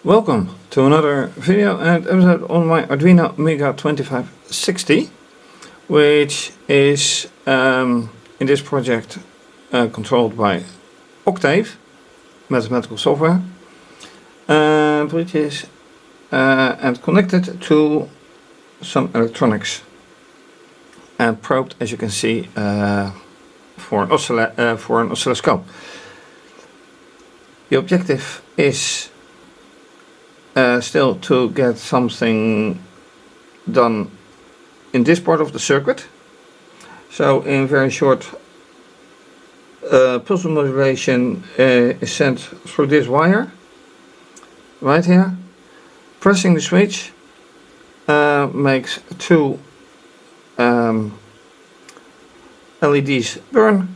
Welcome to another video and episode on my Arduino Mega2560, which is in this project controlled by Octave mathematical software, and which is and connected to some electronics and probed, as you can see, for an oscilloscope. The objective is still to get something done in this part of the circuit. So in very short, pulse modulation is sent through this wire right here. Pressing the switch makes two LEDs burn,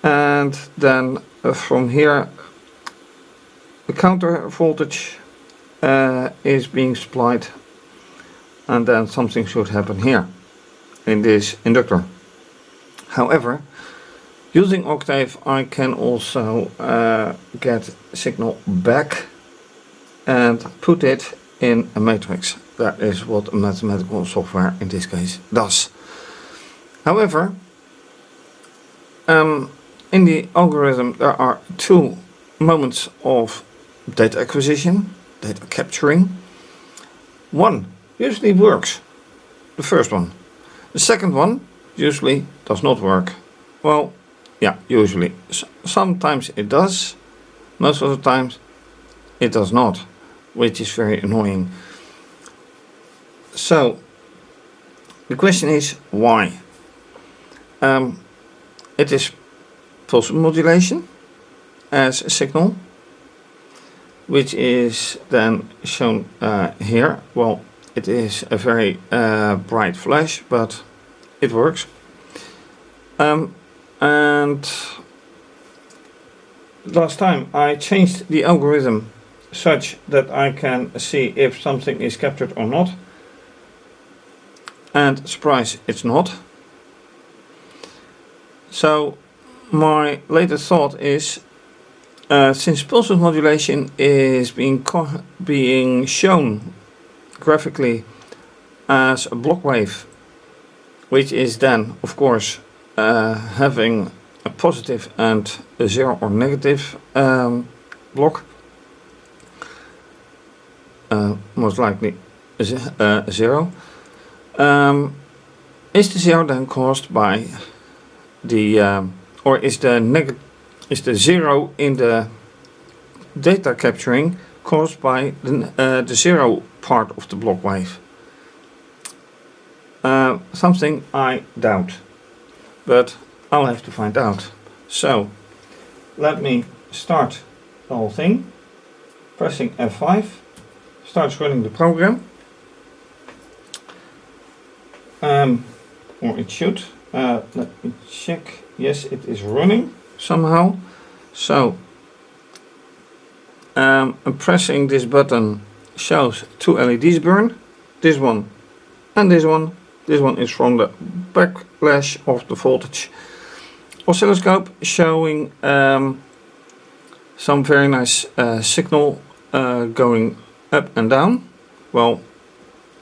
and then from here the counter voltage is being supplied, and then something should happen here in this inductor. However, using Octave I can also get signal back and put it in a matrix. That is what mathematical software in this case does. However, in the algorithm there are two moments of data acquisition, data capturing. One usually works, the first one. The second one usually does not work. Well, yeah, usually. Sometimes it does, most of the times it does not, which is very annoying. So the question is why? It is pulse modulation as a signal, which is then shown here. Well, it is a very bright flash, but it works. And last time I changed the algorithm such that I can see if something is captured or not, and surprise, it's not. So my latest thought is, since pulse modulation is being shown graphically as a block wave, which is then of course having a positive and a zero or negative block, most likely a zero, is the zero then caused by the or is the zero in the data capturing caused by the zero part of the block wave? Something I doubt, but I'll have to find out. So let me start the whole thing. Pressing F5 starts running the program, or it should. Let me check. Yes, it is running somehow. So pressing this button shows two LEDs burn. This one and this one. This one is from the backlash of the voltage. Oscilloscope showing some very nice signal going up and down. Well,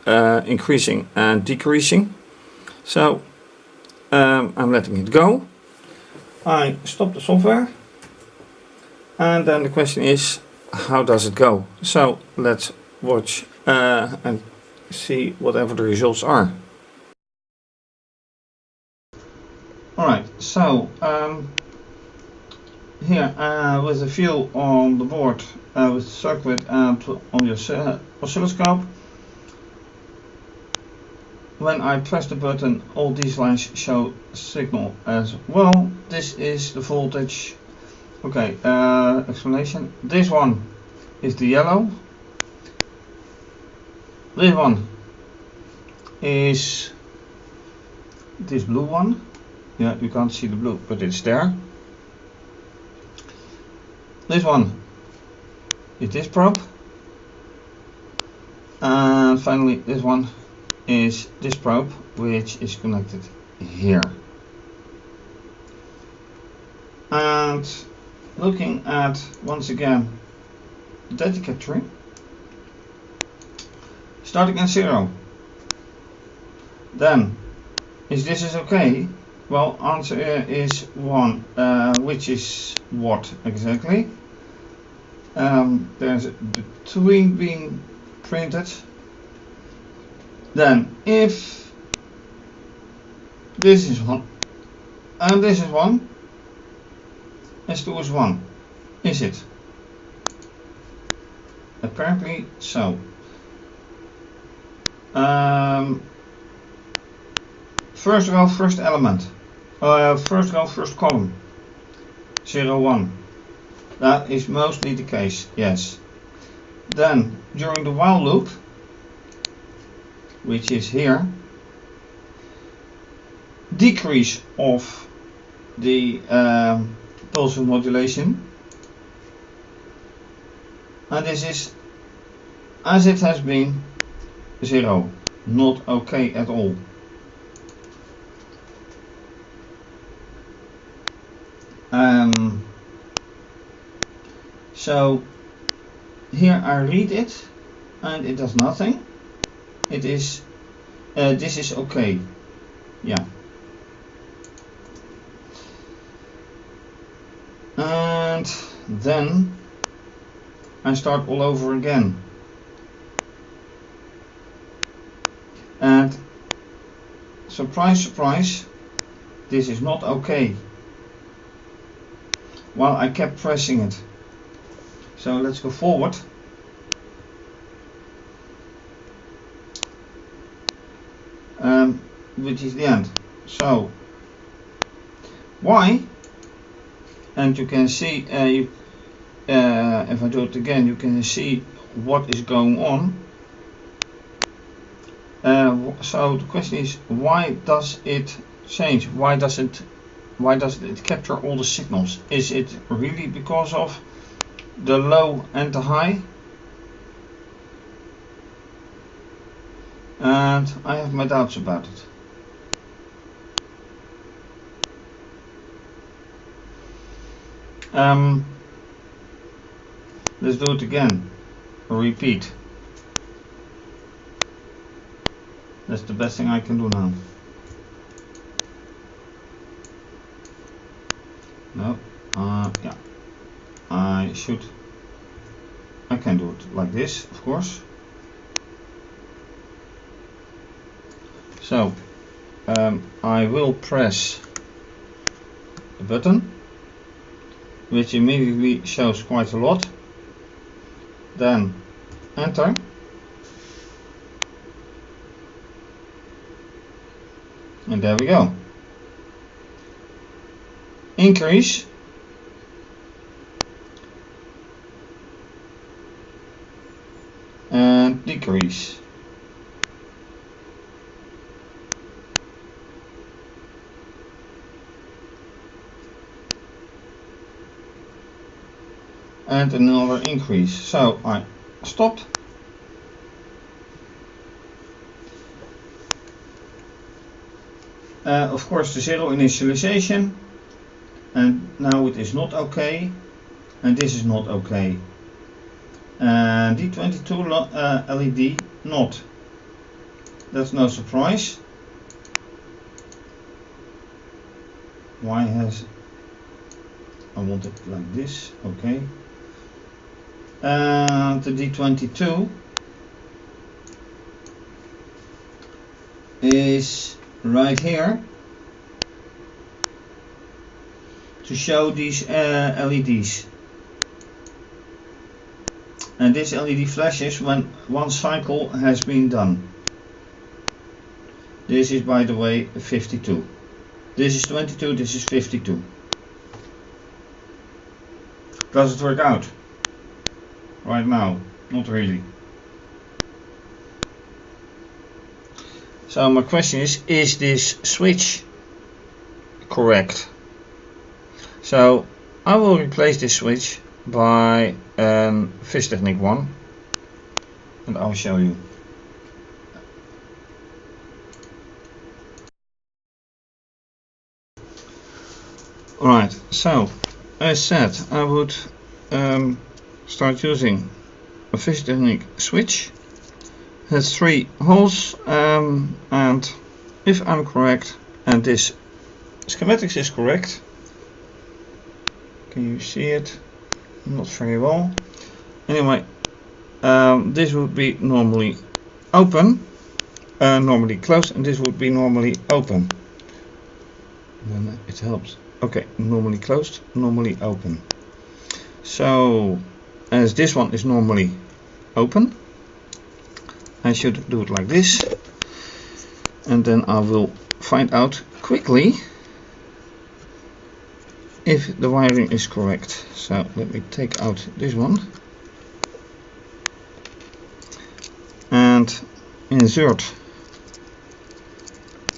increasing and decreasing. So I'm letting it go. I stop the software, and then the question is, how does it go? So let's watch and see whatever the results are. Alright, so here with the view on the board with the circuit and on the oscilloscope, when I press the button, all these lines show signal as well. This is the voltage. Okay, explanation. This one is the yellow. This one is this blue one. Yeah, you can't see the blue, but it's there. This one is this probe. And finally this one is this probe, which is connected here. And looking at once again data capturing, starting at 0. Then, is this okay? Well, answer is 1, which is what exactly? There's the tween being printed. Then, if this is 1 and this is 1, S2 is 1. Is it? Apparently so. First row, first element. First row, first column. 0, 1. That is mostly the case, yes. Then, during the while loop, which is here, decrease of the pulse width modulation, and this is as it has been 0, not okay at all. So here I read it and it does nothing. It is this is okay, yeah. And then I start all over again. And surprise, surprise, this is not okay. While I kept pressing it. So let's go forward. Which is the end. So why? And you can see if I do it again, you can see what is going on. So the question is, why does it change? Why does it capture all the signals? Is it really because of the low and the high? And I have my doubts about it. Let's do it again. Repeat. That's the best thing I can do now. No, yeah, I can do it like this, of course. So I will press the button, which immediately shows quite a lot. Then enter. And there we go. Increase. And decrease. And another increase. So I stopped. Of course the 0 initialization, and now it is not okay, and this is not okay. And D22 LED not. That's no surprise. Why has I want it like this? Okay. And the D22 is right here to show these LEDs, and this LED flashes when one cycle has been done. This is, by the way, 52. This is 22, this is 52. Does it work out? Right now, not really. So my question is this switch correct? So I will replace this switch by a fischertechnik one, and I'll show you. Alright, so as said, I would start using a fischertechnik switch. It has 3 holes, and if I'm correct, and this schematics is correct, can you see it? Not very well. Anyway, this would be normally open, normally closed, and this would be normally open. Then it helps. Okay, normally closed, normally open. So, as this one is normally open, I should do it like this, and then I will find out quickly if the wiring is correct. So let me take out this one and insert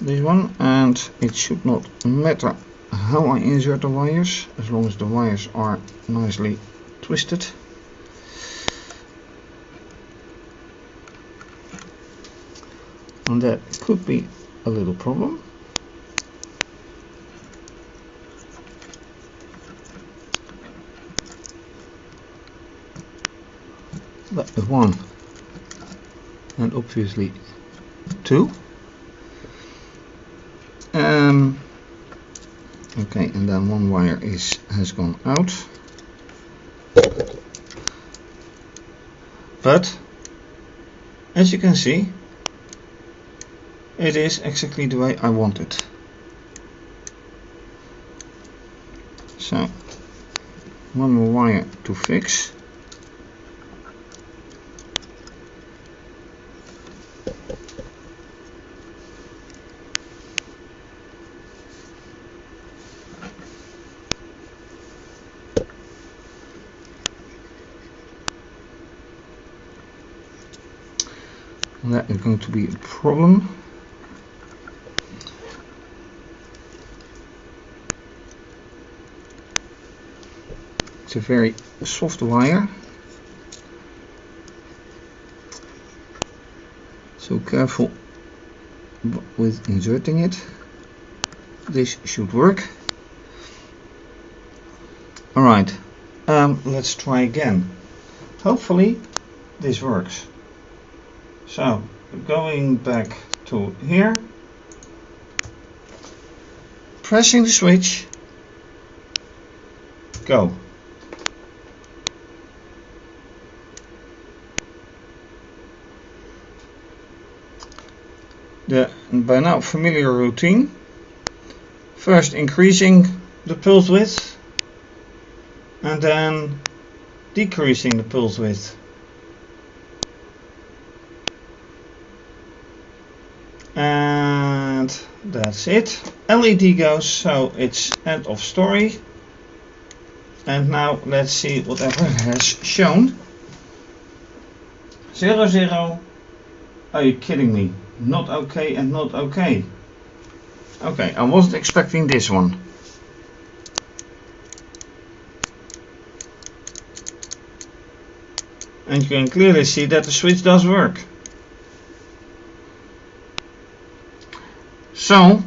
this one, and it should not matter how I insert the wires as long as the wires are nicely twisted. And that could be a little problem. That is 1 and obviously 2. Okay, and then 1 wire has gone out. But as you can see, it is exactly the way I want it. So 1 more wire to fix. That is going to be a problem. It's a very soft wire, so careful with inserting it. This should work. Alright, let's try again. Hopefully this works. So, going back to here, pressing the switch, go. The by now familiar routine: first increasing the pulse width and then decreasing the pulse width. And that's it. LED goes, so it's end of story. And now let's see whatever it has shown. 0, 0. Are you kidding me? Not okay and not okay. Okay, I wasn't expecting this one. And you can clearly see that the switch does work. So,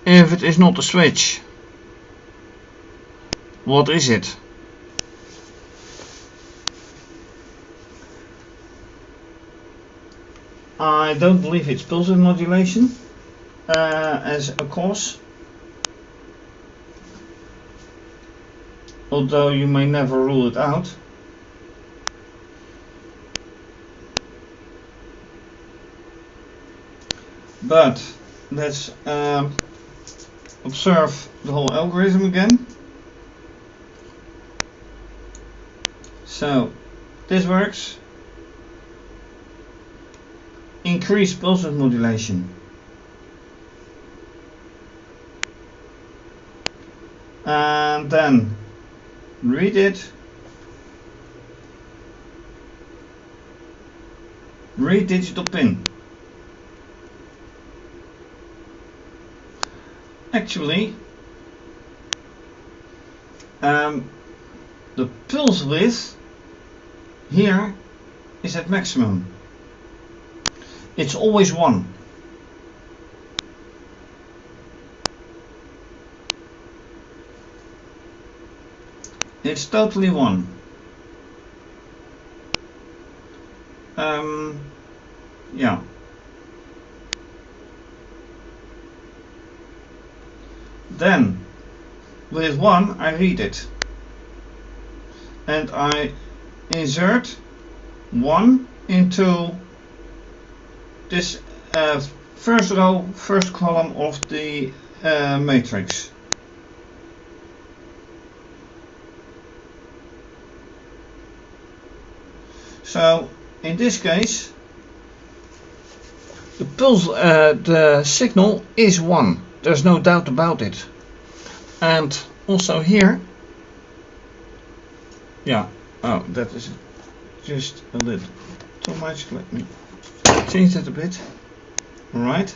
if it is not a switch, what is it? I don't believe it's pulse width modulation as a cause, although you may never rule it out. But let's observe the whole algorithm again. So this works. Increase pulse width modulation. And then read it. Read digital pin. Actually, the pulse width here is at maximum. It's always 1. It's totally 1. Yeah. Then with 1 I read it and I insert 1 into this first row, first column of the matrix. So in this case the pulse, the signal is 1. There's no doubt about it. And also here, yeah, oh, that is just a little too much. Let me change that a bit. Alright.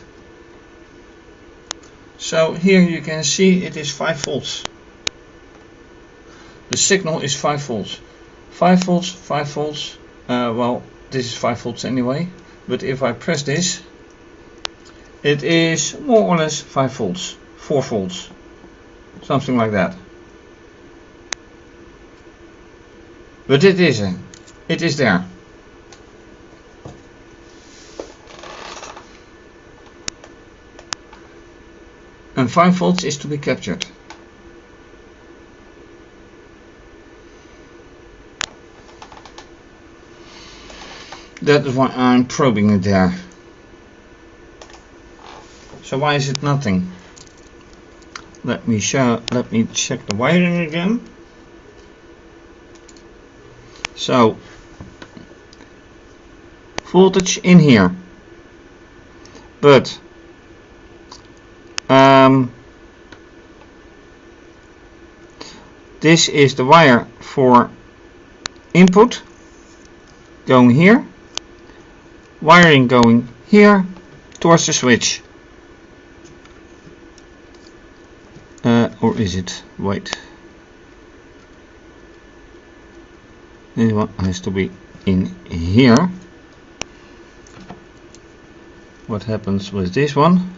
So here you can see it is 5 volts. The signal is 5 volts. 5 volts, 5 volts. Well, this is 5 volts anyway. But if I press this, it is more or less 5 volts, 4 volts, something like that. But it is there. And 5 volts is to be captured. That is why I'm probing it there. So why is it nothing? Let me check the wiring again. So voltage in here, but this is the wire for input going here, wiring going here towards the switch. Or is it? Wait. This one has to be in here. What happens with this one?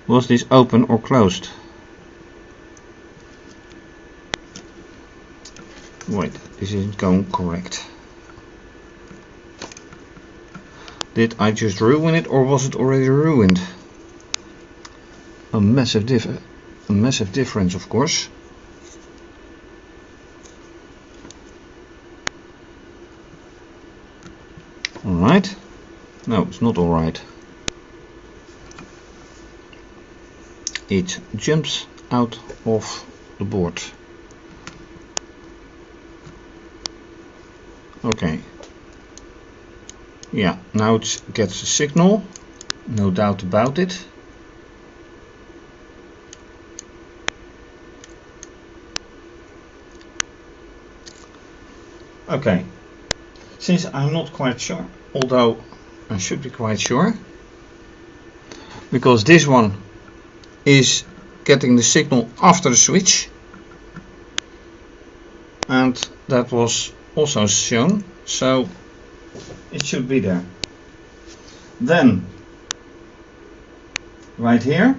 Was this open or closed? Wait, this isn't going correct. Did I just ruin it, or was it already ruined? A massive difference, of course. Alright. No, it's not alright. It jumps out of the board. Okay. Yeah, now it gets a signal, no doubt about it. Okay, since I'm not quite sure, although I should be quite sure, because this one is getting the signal after the switch, and that was also shown, so it should be there. Then right here,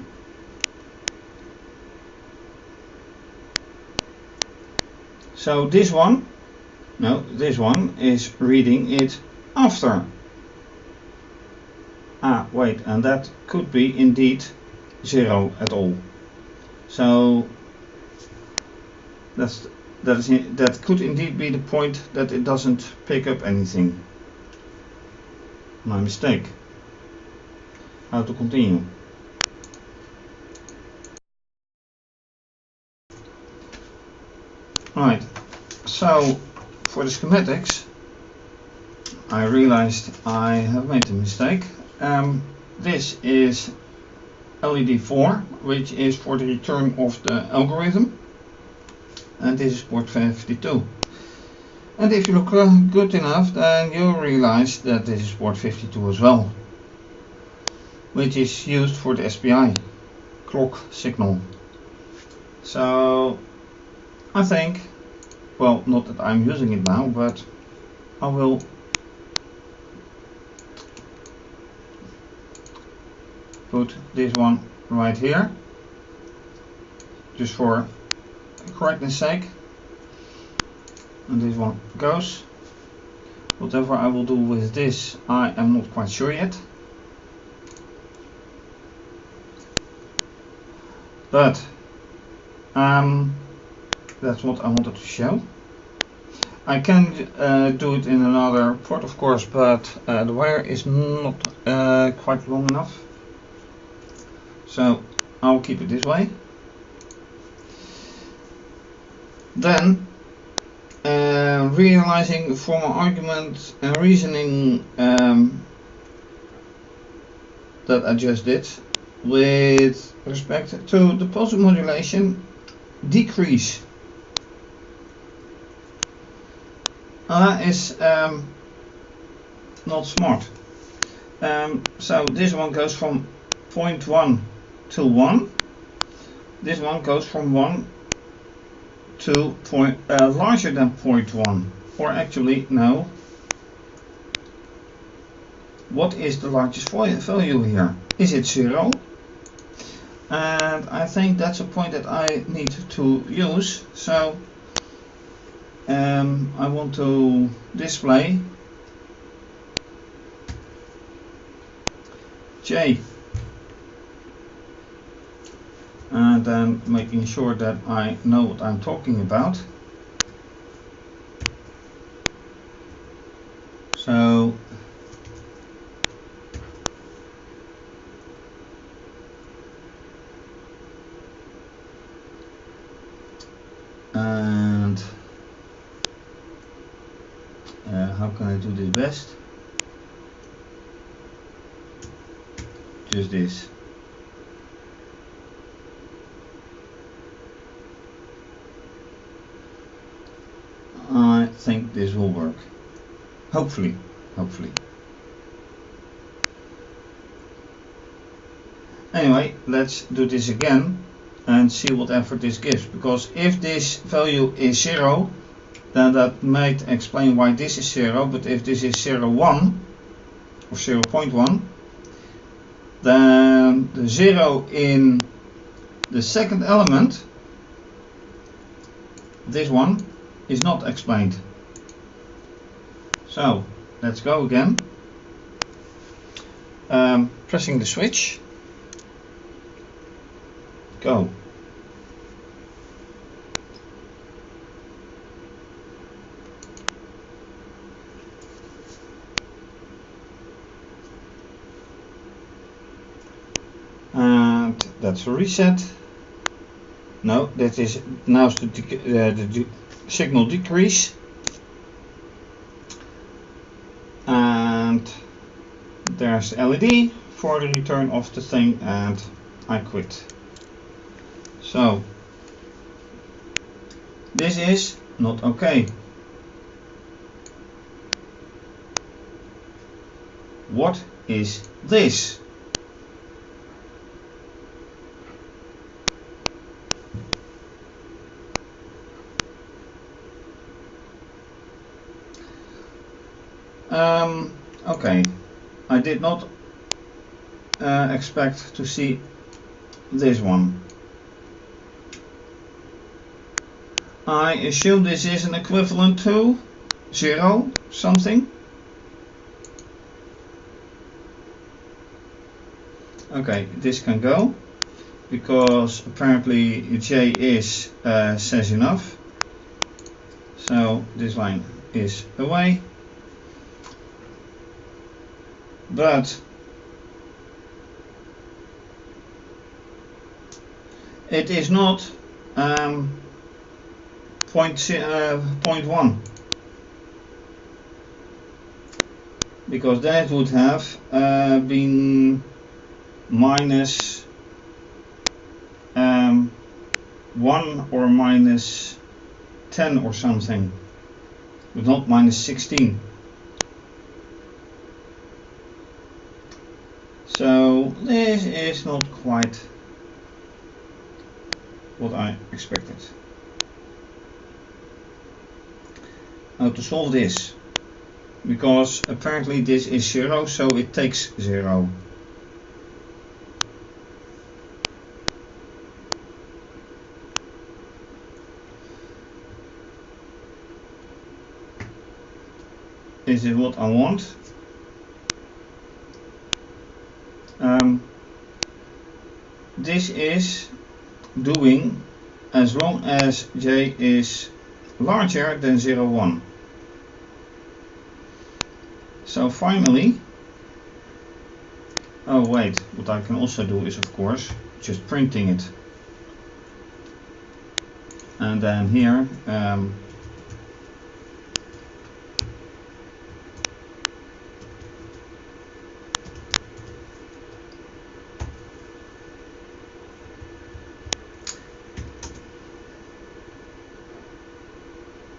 so this one is reading it after. Ah, wait, and that could be indeed 0 at all. So that could indeed be the point that it doesn't pick up anything. My mistake. How to continue? Right, so for the schematics I realized I have made a mistake. This is LED 4, which is for the return of the algorithm, and this is port 52. And if you look good enough, then you'll realize that this is port 52 as well, which is used for the SPI clock signal. So I think, well, not that I'm using it now, but I will put this one right here, just for correctness sake, and this one goes. Whatever I will do with this, I am not quite sure yet. But that's what I wanted to show. I can do it in another port, of course, but the wire is not quite long enough. So I'll keep it this way. Then realizing from my argument and reasoning that I just did with respect to the pulse modulation decrease. That is not smart. So this one goes from 0.1 to 1. This one goes from 1 to larger than 0.1. Or actually, no. What is the largest value here? Is it 0? And I think that's a point that I need to use. So I want to display J, and then making sure that I know what I'm talking about. So and how can I do this best? Just this. I think this will work. Hopefully. Anyway, let's do this again and see what effort this gives, because if this value is 0, then that might explain why this is 0, but if this is 0.1 or 0.1, then the 0 in the second element, this one, is not explained. So let's go again, pressing the switch, go. And that's a reset. No, that is now the signal decrease. And there's the LED for the return of the thing, and I quit. So this is not okay. What is this? Okay, I did not expect to see this one. I assume this is an equivalent to 0 something. Okay, this can go, because apparently J is says enough. So this line is away. But it is not 0.1, because that would have been minus 1 or minus 10 or something, but not minus 16. So this is not quite what I expected. How to solve this? Because apparently this is 0, so it takes 0. Is it what I want? This is doing as long as J is larger than 0,1. So finally, oh wait, what I can also do is of course just printing it. And then here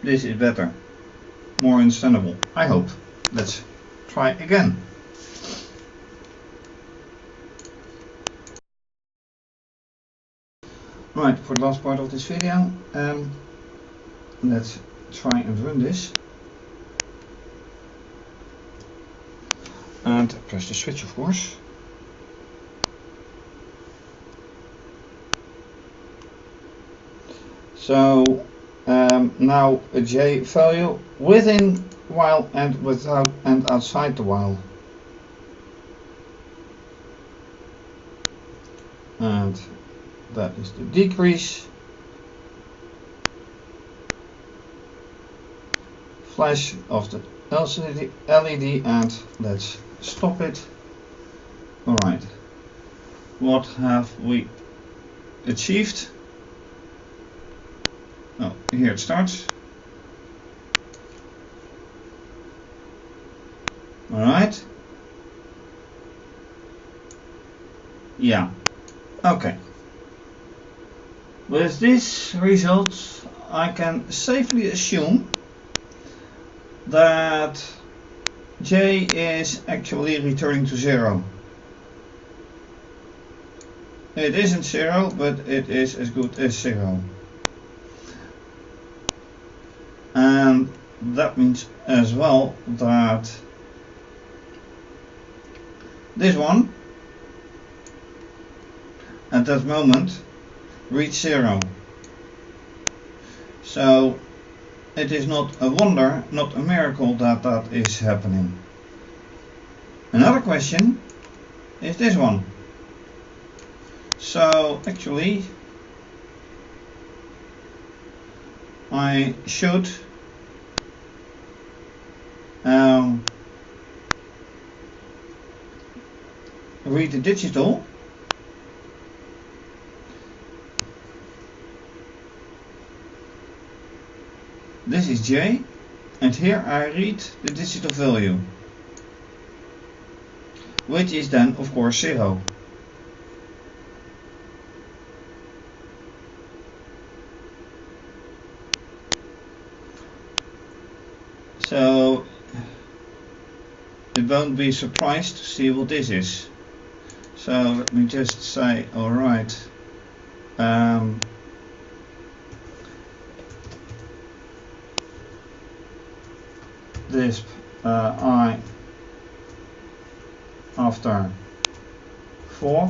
this is better, more understandable, I hope. Let's try again. Right, for the last part of this video, let's try and run this. And press the switch, of course. So now a J value within while and without and outside the while. And that is the decrease. Flash of the LED and let's stop it. Alright, what have we achieved? Oh, here it starts. Alright. Yeah. Okay. With this result, I can safely assume that J is actually returning to 0. It isn't 0, but it is as good as 0. And that means as well that this one at that moment reached 0. So it is not a wonder, not a miracle that that is happening. Another question is this one. So actually I should read the digital. This is J, and here I read the digital value, which is then of course 0. So it won't be surprised to see what this is. So let me just say, alright, this I after 4,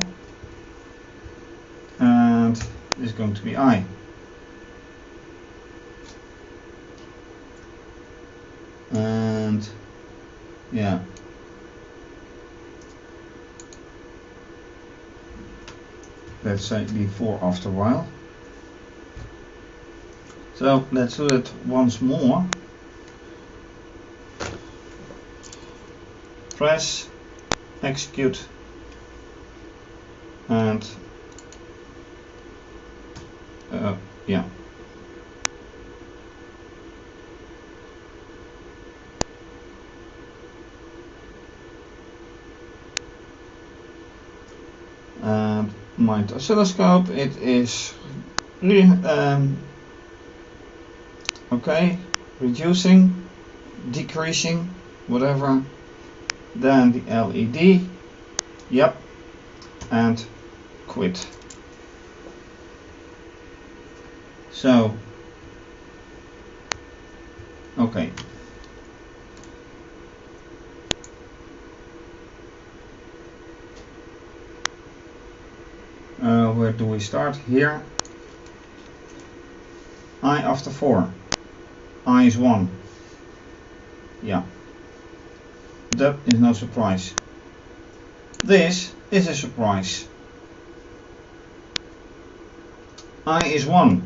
and this is going to be I. And yeah, let's say before after a while. So let's do it once more. Press execute and yeah. And my oscilloscope, it is okay, reducing, decreasing, whatever. Then the LED, yep, and quit. So okay, where do we start? Here, I after 4, I is 1, yeah, that is no surprise. This is a surprise. I is 1,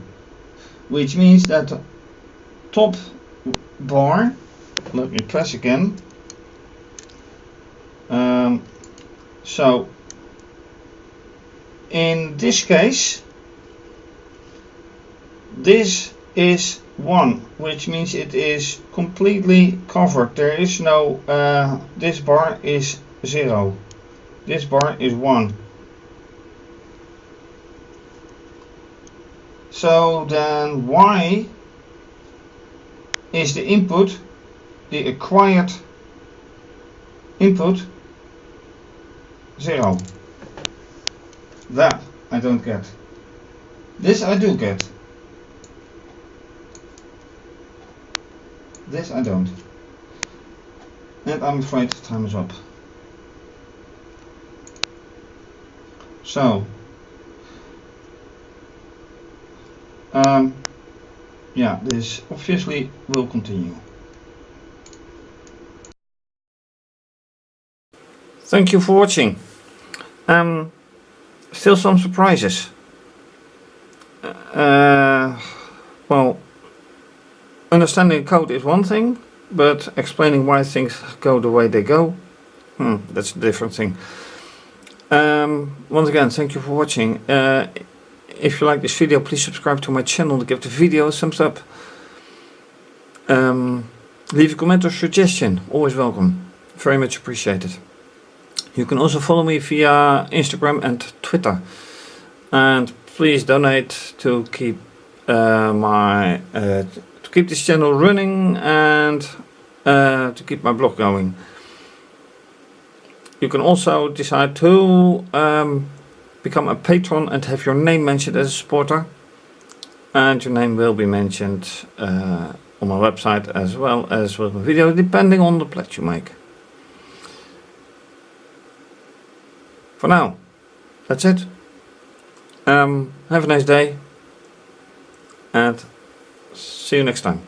which means that the top bar, let me press again. So in this case, this is 1, which means it is completely covered. There is no, this bar is 0, this bar is 1. So then Y is the input, the acquired input, 0. That I don't get. This I do get. This I don't. And I'm afraid time is up. So yeah, this obviously will continue. Thank you for watching. Still some surprises. Well, understanding code is one thing, but explaining why things go the way they go, that's a different thing. Once again, thank you for watching. If you like this video, please subscribe to my channel and give the video a thumbs up. Leave a comment or suggestion, always welcome. Very much appreciated. You can also follow me via Instagram and Twitter. And please donate to keep keep this channel running and to keep my blog going. You can also decide to become a patron and have your name mentioned as a supporter, and your name will be mentioned on my website as well as with my video, depending on the pledge you make. For now, that's it. Have a nice day and see you next time.